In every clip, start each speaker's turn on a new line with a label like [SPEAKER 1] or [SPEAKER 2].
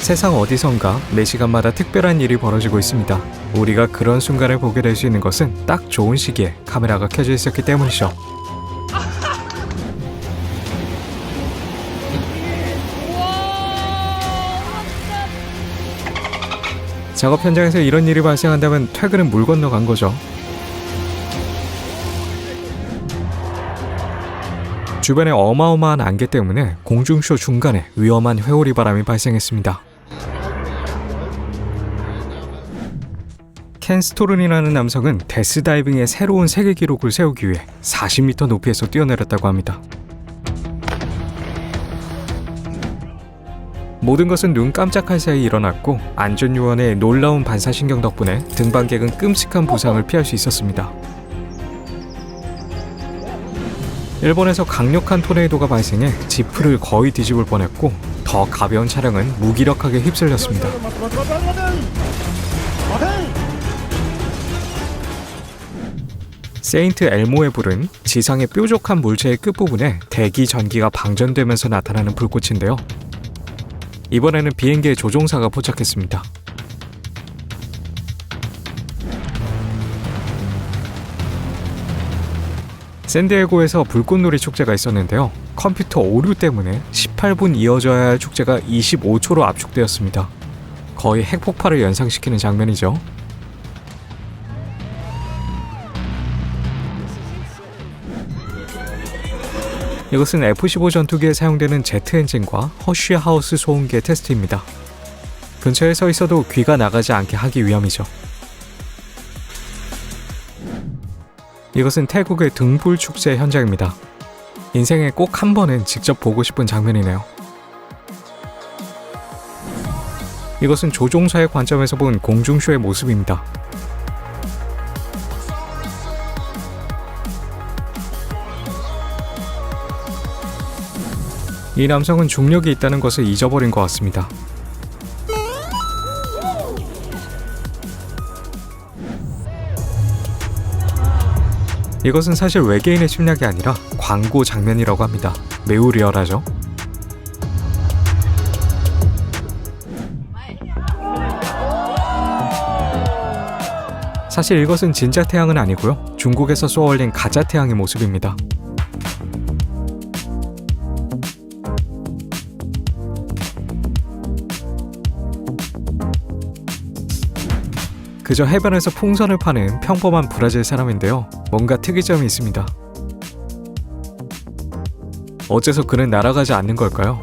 [SPEAKER 1] 세상 어디선가 매 시간마다 특별한 일이 벌어지고 있습니다. 우리가 그런 순간을 보게 될 수 있는 것은 딱 좋은 시기에 카메라가 켜져 있었기 때문이죠. 작업 현장에서 이런 일이 발생한다면 퇴근은 물 건너간 거죠. 주변에 어마어마한 안개 때문에 공중쇼 중간에 위험한 회오리 바람이 발생했습니다. 켄 스토른이라는 남성은 데스다이빙의 새로운 세계 기록을 세우기 위해 40m 높이에서 뛰어내렸다고 합니다. 모든 것은 눈 깜짝할 사이 일어났고 안전요원의 놀라운 반사신경 덕분에 등반객은 끔찍한 부상을 피할 수 있었습니다. 일본에서 강력한 토네이도가 발생해 지프를 거의 뒤집을 뻔했고 더 가벼운 차량은 무기력하게 휩쓸렸습니다. 세인트 엘모의 불은 지상의 뾰족한 물체의 끝부분에 대기 전기가 방전되면서 나타나는 불꽃인데요. 이번에는 비행기의 조종사가 포착했습니다. 샌디에고에서 불꽃놀이 축제가 있었는데요. 컴퓨터 오류 때문에 18분 이어져야 할 축제가 25초로 압축되었습니다. 거의 핵폭발을 연상시키는 장면이죠. 이것은 F-15 전투기에 사용되는 제트 엔진과 허쉬 하우스 소음기의 테스트입니다. 근처에 서 있어도 귀가 나가지 않게 하기 위함이죠. 이것은 태국의 등불 축제 현장입니다. 인생에 꼭 한 번은 직접 보고 싶은 장면이네요. 이것은 조종사의 관점에서 본 공중쇼의 모습입니다. 이 남성은 중력이 있다는 것을 잊어버린 것 같습니다. 이것은 사실 외계인의 침략이 아니라 광고 장면이라고 합니다. 매우 리얼하죠? 사실 이것은 진짜 태양은 아니고요. 중국에서 쏘아올린 가짜 태양의 모습입니다. 그저 해변에서 풍선을 파는 평범한 브라질 사람인데요. 뭔가 특이점이 있습니다. 어째서 그는 날아가지 않는 걸까요?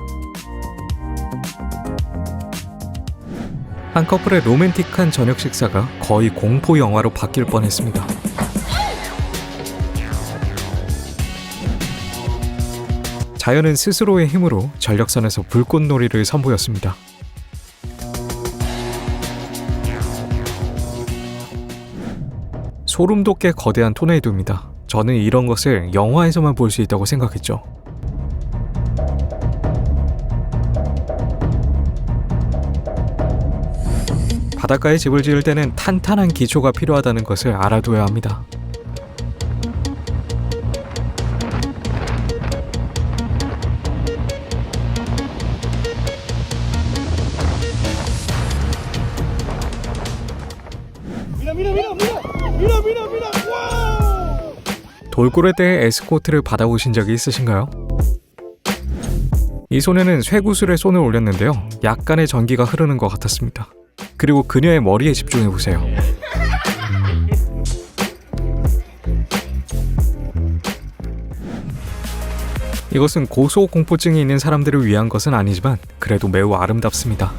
[SPEAKER 1] 한 커플의 로맨틱한 저녁 식사가 거의 공포 영화로 바뀔 뻔했습니다. 자연은 스스로의 힘으로 전력선에서 불꽃놀이를 선보였습니다. 소름 돋게 거대한 토네이도입니다. 저는 이런 것을 영화에서만 볼 수 있다고 생각했죠. 바닷가에 집을 지을 때는 탄탄한 기초가 필요하다는 것을 알아둬야 합니다. 돌고래 떼의 에스코트를 받아보신 적이 있으신가요? 이 손에는 쇠구슬에 손을 올렸는데요. 약간의 전기가 흐르는 것 같았습니다. 그리고 그녀의 머리에 집중해보세요. 이것은 고소공포증이 있는 사람들을 위한 것은 아니지만 그래도 매우 아름답습니다.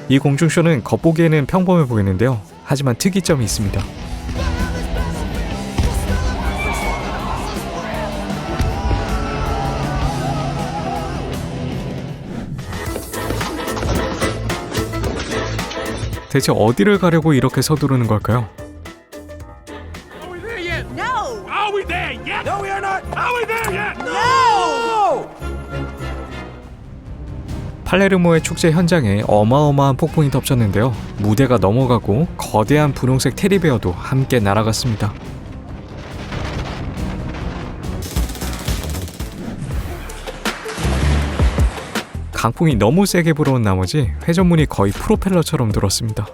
[SPEAKER 1] 이 공중쇼는 겉보기에는 평범해 보이는데요. 하지만 특이점이 있습니다. 대체 어디를 가려고 이렇게 서두르는 걸까요? 팔레르모의 축제 현장에 어마어마한 폭풍이 덮쳤는데요. 무대가 넘어가고 거대한 분홍색 테디베어도 함께 날아갔습니다. 강풍이 너무 세게 불어온 나머지 회전문이 거의 프로펠러처럼 돌았습니다.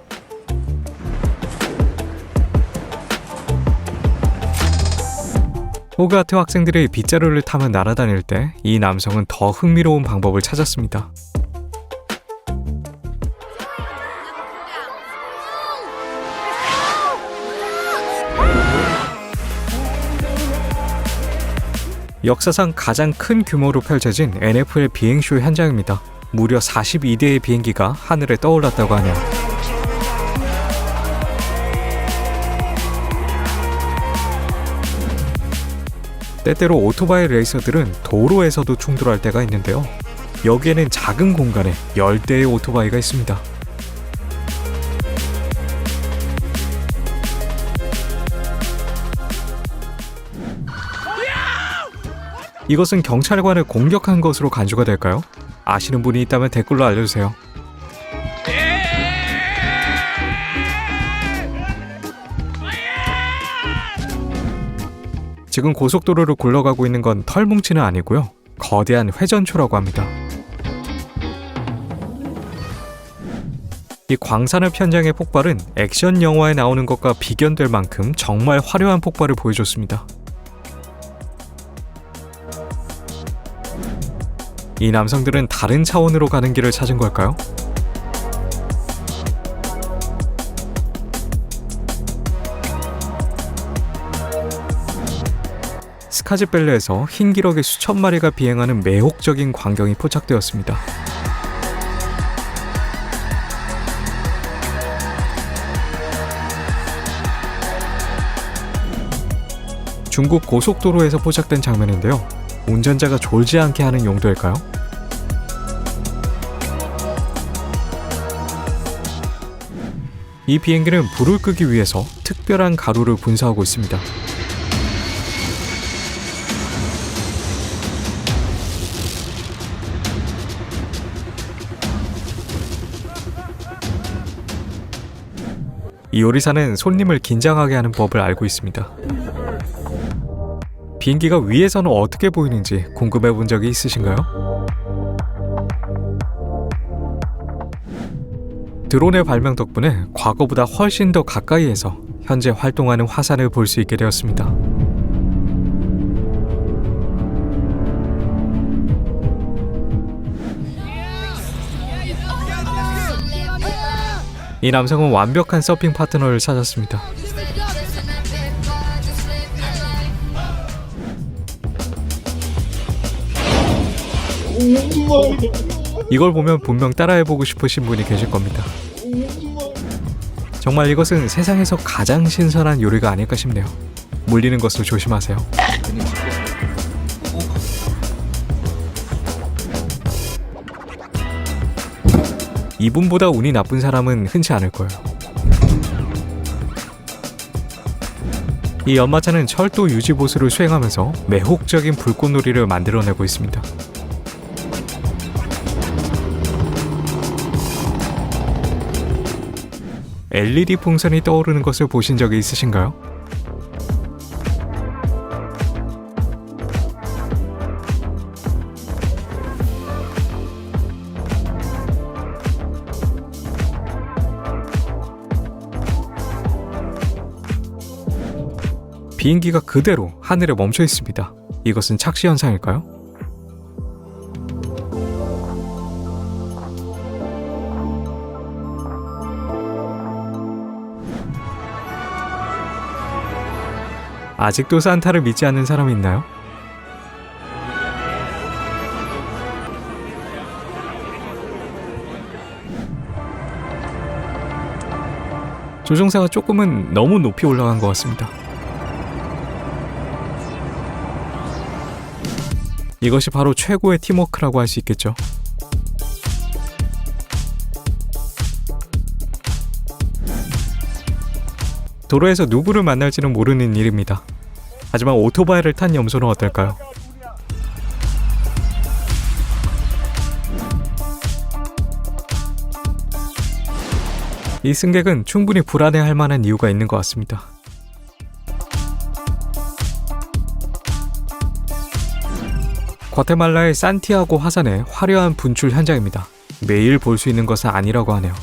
[SPEAKER 1] 호그와트 학생들이 빗자루를 타며 날아다닐 때 이 남성은 더 흥미로운 방법을 찾았습니다. 역사상 가장 큰 규모로 펼쳐진 NFL 비행쇼 현장입니다. 무려 42대의 비행기가 하늘에 떠올랐다고 하네요. 때때로 오토바이 레이서들은 도로에서도 충돌할 때가 있는데요. 여기에는 작은 공간에 10대의 오토바이가 있습니다. 이것은 경찰관을 공격한 것으로 간주가 될까요? 아시는 분이 있다면 댓글로 알려주세요. 지금 고속도로를 굴러가고 있는 건 털뭉치는 아니고요. 거대한 회전초라고 합니다. 이 광산읍 현장의 폭발은 액션 영화에 나오는 것과 비견될 만큼 정말 화려한 폭발을 보여줬습니다. 이 남성들은 다른 차원으로 가는 길을 찾은 걸까요? 스카즈밸리에서 흰 기러기 수천 마리가 비행하는 매혹적인 광경이 포착되었습니다. 중국 고속도로에서 포착된 장면인데요. 운전자가 졸지 않게 하는 용도일까요? 이 비행기는 불을 끄기 위해서 특별한 가루를 분사하고 있습니다. 이 요리사는 손님을 긴장하게 하는 법을 알고 있습니다. 비행기가 위에서는 어떻게 보이는지 궁금해 본 적이 있으신가요? 드론의 발명 덕분에 과거보다 훨씬 더 가까이에서 현재 활동하는 화산을 볼 수 있게 되었습니다. 이 남성은 완벽한 서핑 파트너를 찾았습니다. 이걸 보면 분명 따라해보고 싶으신 분이 계실 겁니다. 정말 이것은 세상에서 가장 신선한 요리가 아닐까 싶네요. 물리는 것을 조심하세요. 이분보다 운이 나쁜 사람은 흔치 않을 거예요. 이 연마차는 철도 유지 보수를 수행하면서 매혹적인 불꽃놀이를 만들어내고 있습니다. LED 풍선이 떠오르는 것을 보신 적이 있으신가요? 비행기가 그대로 하늘에 멈춰 있습니다. 이것은 착시 현상일까요? 아직도 산타를 믿지 않는 사람이 있나요? 조종사가 조금은 너무 높이 올라간 것 같습니다. 이것이 바로 최고의 팀워크라고 할 수 있겠죠. 도로에서 누구를 만날지는 모르는 일입니다. 하지만 오토바이를 탄 염소는 어떨까요? 이 승객은 충분히 불안해할 만한 이유가 있는 것 같습니다. 과테말라의 산티아고 화산의 화려한 분출 현장입니다. 매일 볼 수 있는 것은 아니라고 하네요.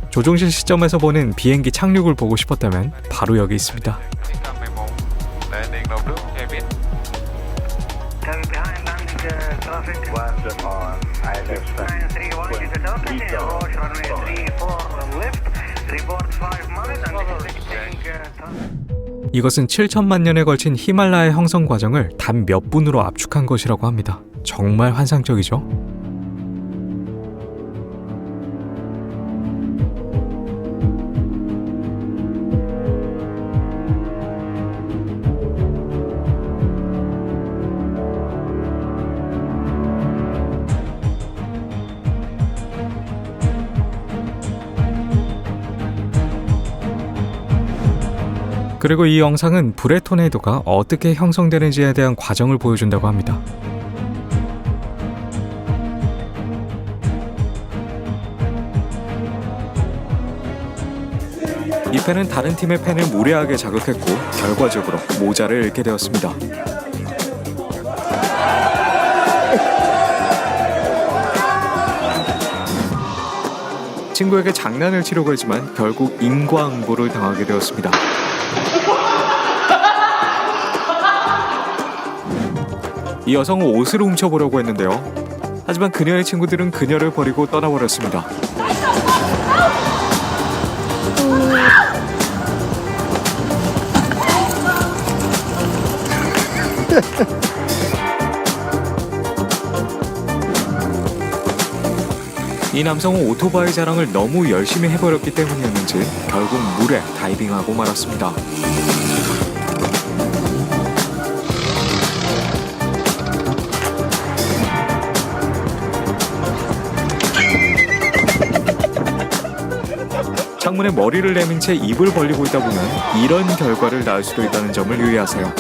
[SPEAKER 1] 조종실 시점에서 보는 비행기 착륙을 보고 싶었다면 바로 여기 있습니다. 이것은 7천만 년에 걸친 히말라야 형성 과정을 단 몇 분으로 압축한 것이라고 합니다. 정말 환상적이죠? 그리고 이 영상은 불의 토네이도가 어떻게 형성되는지에 대한 과정을 보여준다고 합니다. 이 펜은 다른 팀의 펜을 무례하게 자극했고 결과적으로 모자를 잃게 되었습니다. 친구에게 장난을 치려고 했지만 결국 인과응보를 당하게 되었습니다. 이 여성은 옷을 훔쳐보려고 했는데요. 하지만 그녀의 친구들은 그녀를 버리고 떠나버렸습니다. 이 남성은 오토바이 자랑을 너무 열심히 해버렸기 때문이었는지 결국 물에 다이빙하고 말았습니다. 창문에 머리를 내민 채 입을 벌리고 있다 보면 이런 결과를 낳을 수도 있다는 점을 유의하세요.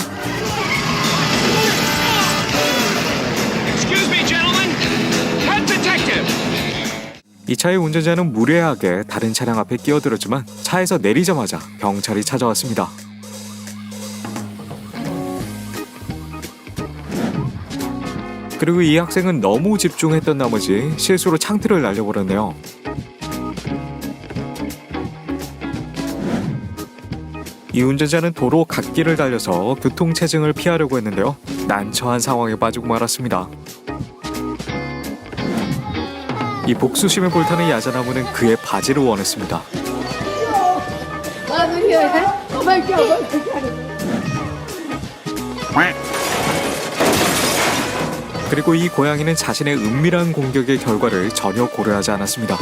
[SPEAKER 1] 이 차의 운전자는 무례하게 다른 차량 앞에 끼어들었지만 차에서 내리자마자 경찰이 찾아왔습니다. 그리고 이 학생은 너무 집중했던 나머지 실수로 창틀을 날려버렸네요. 이 운전자는 도로 갓길을 달려서 교통체증을 피하려고 했는데요. 난처한 상황에 빠지고 말았습니다. 이 복수심에 불타는 야자나무는 그의 바지를 원했습니다. 그리고 이 고양이는 자신의 은밀한 공격의 결과를 전혀 고려하지 않았습니다.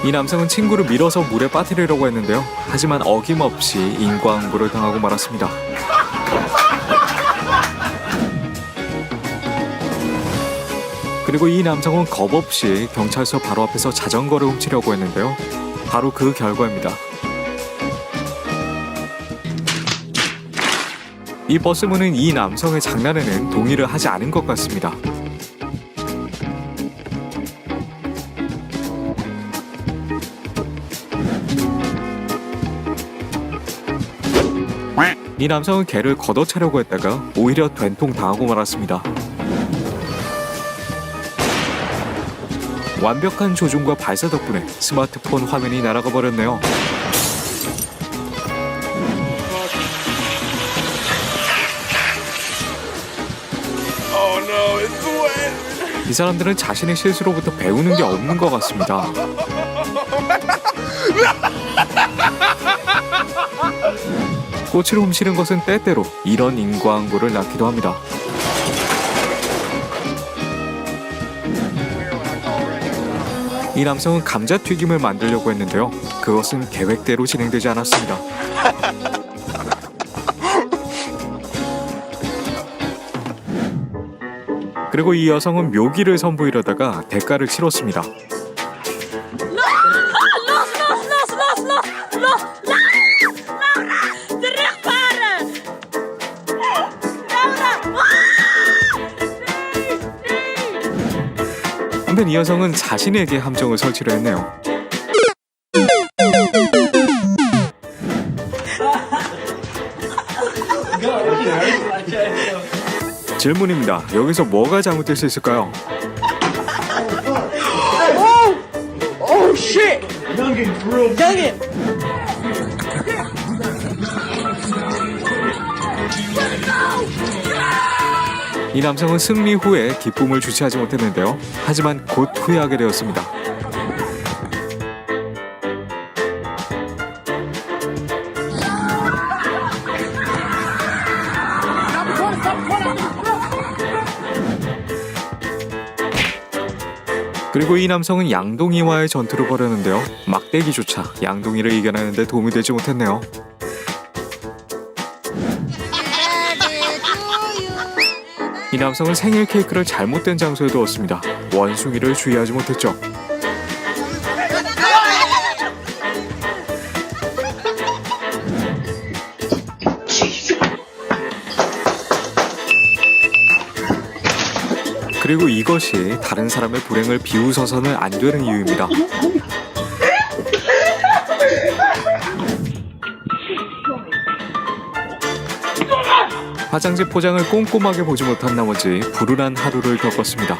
[SPEAKER 1] 이 남성은 친구를 밀어서 물에 빠뜨리려고 했는데요. 하지만 어김없이 인과응보를 당하고 말았습니다. 그리고 이 남성은 겁없이 경찰서 바로 앞에서 자전거를 훔치려고 했는데요. 바로 그 결과입니다. 이 버스문은 이 남성의 장난에는 동의를 하지 않은 것 같습니다. 이 남성은 개를 걷어차려고 했다가 오히려 된통 당하고 말았습니다. 완벽한 조종과 발사 덕분에 스마트폰 화면이 날아가 버렸네요. 이 사람들은 자신의 실수로부터 배우는 게 없는 것 같습니다. 꽃을 훔치는 것은 때때로 이런 인과응보를 낳기도 합니다. 이 남성은 감자튀김을 만들려고 했는데요. 그것은 계획대로 진행되지 않았습니다. 그리고 이 여성은 묘기를 선보이려다가 대가를 치렀습니다. 한편 이 여성은 자신에게 함정을 설치려 했네요. 질문입니다. 여기서 뭐가 잘못될 수 있을까요?
[SPEAKER 2] Oh shit! Youngin!
[SPEAKER 1] 이 남성은 승리 후에 기쁨을 주체하지 못했는데요. 하지만 곧 후회하게 되었습니다. 그리고 이 남성은 양동이와의 전투를 벌였는데요. 막대기조차 양동이를 이겨내는 데 도움이 되지 못했네요. 이 남성은 생일 케이크를 잘못된 장소에 두었습니다. 원숭이를 주의하지 못했죠. 그리고 이것이 다른 사람의 불행을 비웃어서는 안 되는 이유입니다. 화장지 포장을 꼼꼼하게 보지 못한 나머지 불운한 하루를 겪었습니다.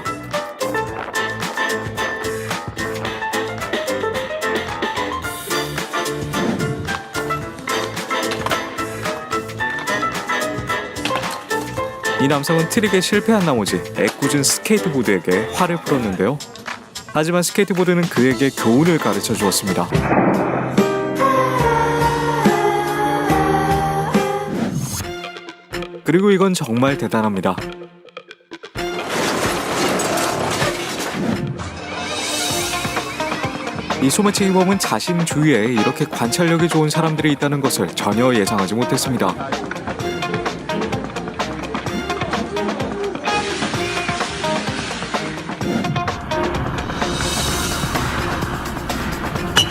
[SPEAKER 1] 이 남성은 트릭에 실패한 나머지 애꿎은 스케이트보드에게 화를 풀었는데요. 하지만 스케이트보드는 그에게 교훈을 가르쳐 주었습니다. 그리고 이건 정말 대단합니다. 이 소매치기범은 자신 주위에 이렇게 관찰력이 좋은 사람들이 있다는 것을 전혀 예상하지 못했습니다.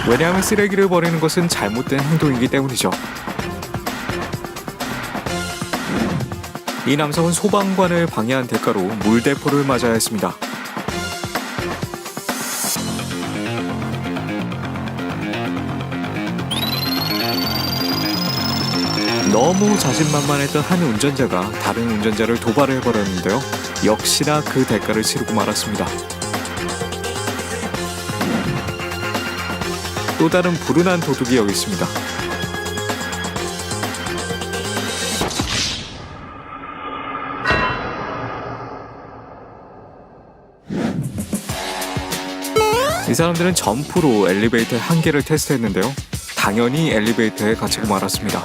[SPEAKER 1] 왜냐하면 쓰레기를 버리는 것은 잘못된 행동이기 때문이죠. 이 남성은 소방관을 방해한 대가로 물대포를 맞아야 했습니다. 너무 자신만만했던 한 운전자가 다른 운전자를 도발을 해버렸는데요. 역시나 그 대가를 치르고 말았습니다. 또 다른 불운한 도둑이 여기 있습니다. 이 사람들은 점프로 엘리베이터의 한계를 테스트했는데요. 당연히 엘리베이터에 갇히고 말았습니다.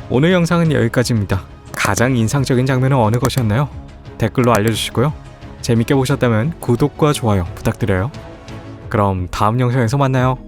[SPEAKER 1] 오늘 영상은 여기까지입니다. 가장 인상적인 장면은 어느 것이었나요? 댓글로 알려주시고요. 재밌게 보셨다면 구독과 좋아요 부탁드려요. 그럼 다음 영상에서 만나요.